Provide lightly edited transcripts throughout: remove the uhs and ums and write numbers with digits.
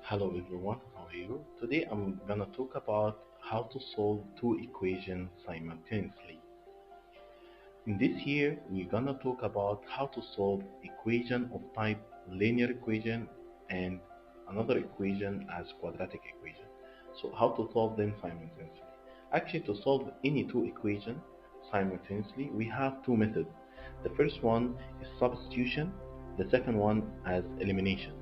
Hello everyone, how are you? Today I'm gonna talk about how to solve two equations simultaneously. In this here, we're gonna talk about how to solve equation of type linear equation and another equation as quadratic equation. So how to solve them simultaneously. Actually, to solve any two equations simultaneously, we have two methods. The first one is substitution, the second one as elimination.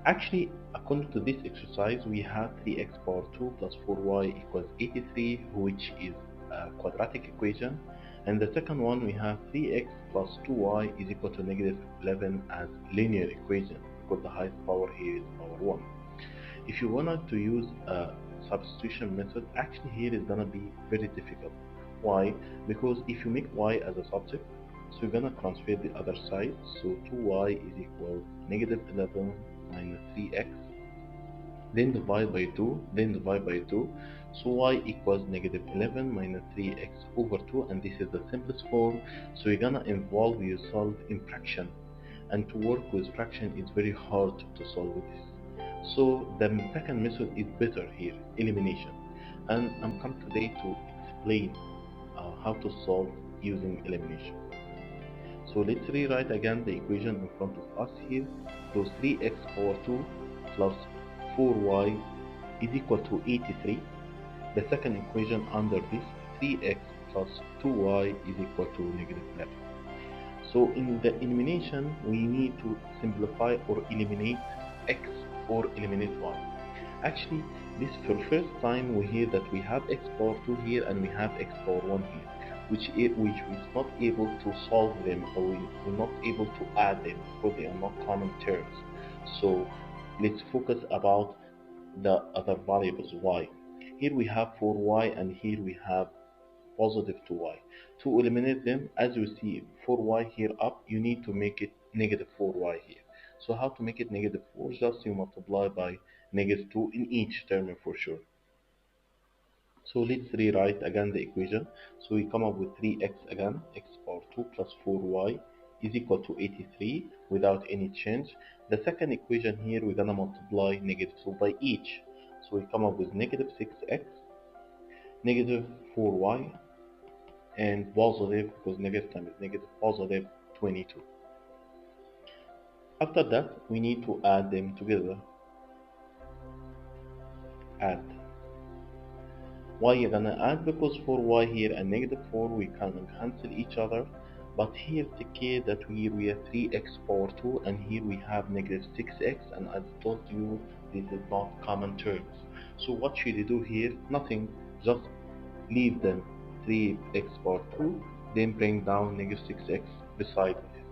Actually, according to this exercise, we have 3x power 2 plus 4y equals 83, which is a quadratic equation. And the second one, we have 3x plus 2y is equal to negative 11 as linear equation, because the highest power here is power 1. If you wanted to use a substitution method, actually here is gonna be very difficult. Why? Because if you make y as a subject, so you're gonna transfer the other side. So 2y is equal negative 11 minus 3x, then divide by 2, then divide by 2. So y equals negative 11 minus 3x over 2, and this is the simplest form. So you're gonna involve yourself in fraction, and to work with fraction is very hard to solve this. So the second method is better here, elimination. And I'm come today to explain how to solve using elimination. So let's rewrite again the equation in front of us here. So 3x power 2 plus 4y is equal to 83. The second equation under this, 3x plus 2y is equal to negative 11. So in the elimination, we need to simplify or eliminate x or eliminate y. Actually, this for first time we hear that we have x power 2 here and we have x power 1 here, which is not able to solve them, or we're not able to add them because they are not common terms. So let's focus about the other variables y. Here we have 4y and here we have positive 2y. To eliminate them, as you see 4y here up, you need to make it negative 4y here. So how to make it negative 4? Just you multiply by negative 2 in each term for sure. So let's rewrite again the equation. So we come up with 3x again, x power 2 plus 4y is equal to 83 without any change. The second equation here, we're gonna multiply negative 2 by each. So we come up with negative 6x, negative 4y, and positive, because negative times negative, positive 22. After that, we need to add them together. Add. Why you're gonna add? Because for y here and negative 4 we can cancel each other. But here take care that we have 3x power 2 and here we have negative 6x, and as I told you, this is not common terms. So what should you do here? Nothing, just leave them 3x power 2, then bring down negative 6x beside it.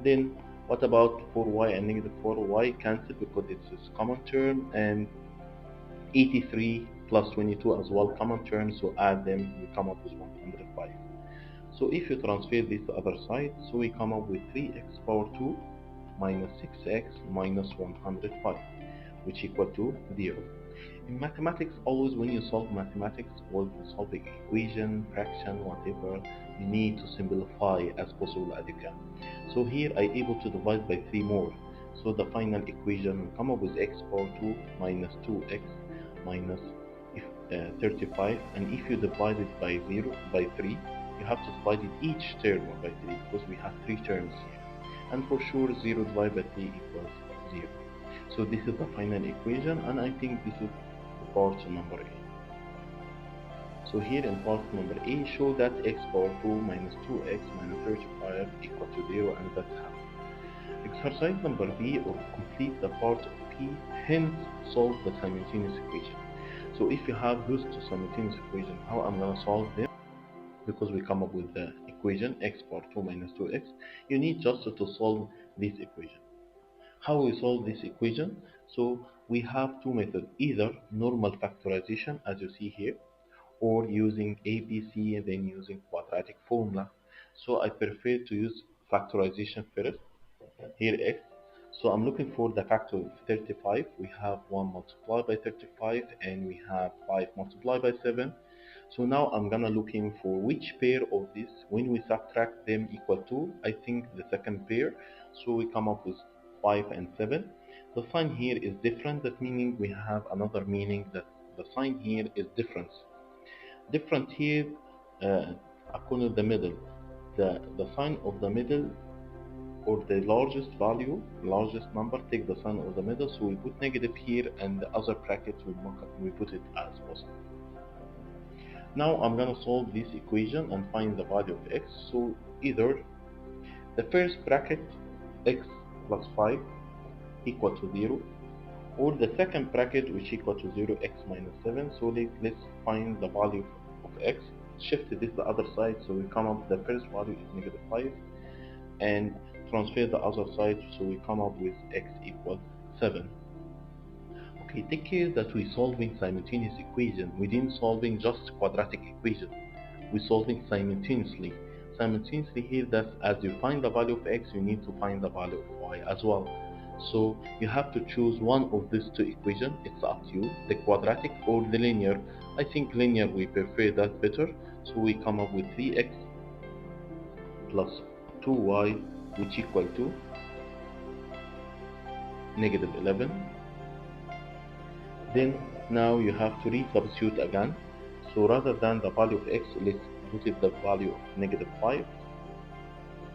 Then what about 4y and negative 4y? Cancel because it's a common term, and 83 plus 22 as well common term, so add them, we come up with 105. So if you transfer this to other side, so we come up with 3x power 2 minus 6x minus 105, which equal to 0. In mathematics, always when you solve mathematics, or you solve an equation, fraction, whatever, you need to simplify as possible as you can. So here I able to divide by 3 more. So the final equation will come up with x power 2 minus 2x minus 35, and if you divide it by 3, you have to divide it each term by 3 because we have 3 terms here. And for sure 0 divided by 3 equals 0. So this is the final equation, and I think this is part number A. So here in part number A, show that x power 2 minus 2x minus 35 equal to 0, and that's how. Exercise number B, or complete the part of P, hence solve the simultaneous equation. So if you have those two simultaneous equations, how I'm going to solve them? Because we come up with the equation x power 2 minus 2x, you need just to solve this equation. How we solve this equation? So we have two methods, either normal factorization as you see here, or using ABC and then using quadratic formula. So I prefer to use factorization first. Here x. So I'm looking for the factor of 35. We have 1 multiplied by 35 and we have 5 multiplied by 7. So now I'm gonna looking for which pair of this, when we subtract them, equal to, I think the second pair. So we come up with 5 and 7. The sign here is different, that meaning we have another meaning that the sign here is difference. Different here, uh, according to the middle. The sign of the middle or the largest value, largest number, take the sign of the middle. So we put negative here and the other bracket we put it as positive. Now I'm gonna solve this equation and find the value of x. So either the first bracket x plus 5 equal to 0, or the second bracket which equal to 0 x minus 7. So let's find the value of x. Shift this the other side so we come up the first value is negative 5 and transfer the other side so we come up with x equals 7. Okay, take care that we solving simultaneous equation. We didn't solving just quadratic equation. We solving simultaneously. Simultaneously here, that as you find the value of x, you need to find the value of y as well. So you have to choose one of these two equations. It's up to you, the quadratic or the linear. I think linear we prefer that better. So we come up with 3x plus 2y which equal to negative 11. Then now you have to resubstitute again. So rather than the value of x, let's put it the value of negative 5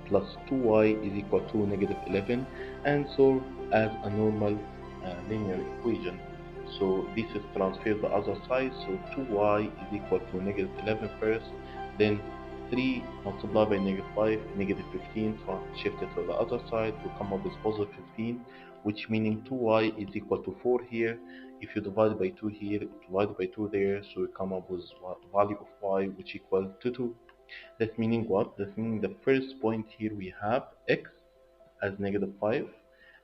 plus 2y is equal to negative 11 and solve as a normal linear equation. So this is transfer the other side. So 2y is equal to negative 11 first, then 3 multiplied by negative 5, negative 15, shift it to the other side to come up with positive 15, which meaning 2y is equal to 4 here. If you divide by 2 here, divide by 2 there, so we come up with value of y which equal to 2. That meaning what? That meaning the first point here we have x as negative 5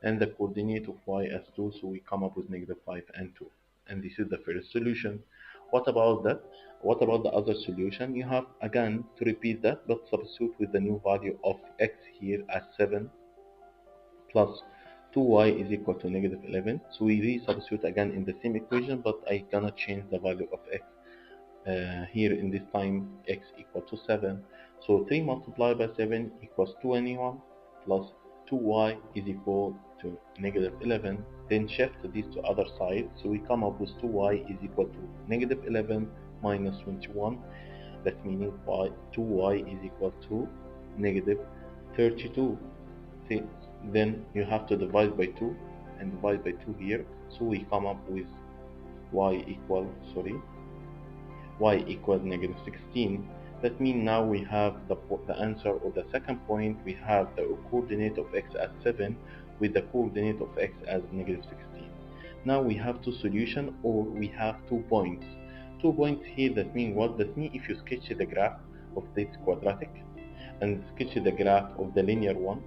and the coordinate of y as 2, so we come up with negative 5 and 2. And this is the first solution. What about that? What about the other solution? You have again to repeat that, but substitute with the new value of x here as 7 plus 2y is equal to negative 11. So we resubstitute again in the same equation, but I gonna change the value of x here in this time x equal to 7. So 3 multiplied by 7 equals 21 plus 2y is equal to negative 11. Then shift this to other side. So we come up with 2y is equal to negative 11 minus 21. That meaning 2y is equal to negative 32. See, then you have to divide by 2 and divide by 2 here. So we come up with y equal, y equals negative 16. That means now we have the answer of the second point. We have the coordinate of x as 7 with the coordinate of x as negative 16. Now we have two solutions, or we have 2 points. 2 points here, that means what? That means if you sketch the graph of this quadratic and sketch the graph of the linear one,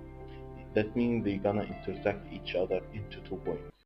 that means they're gonna intersect each other into 2 points.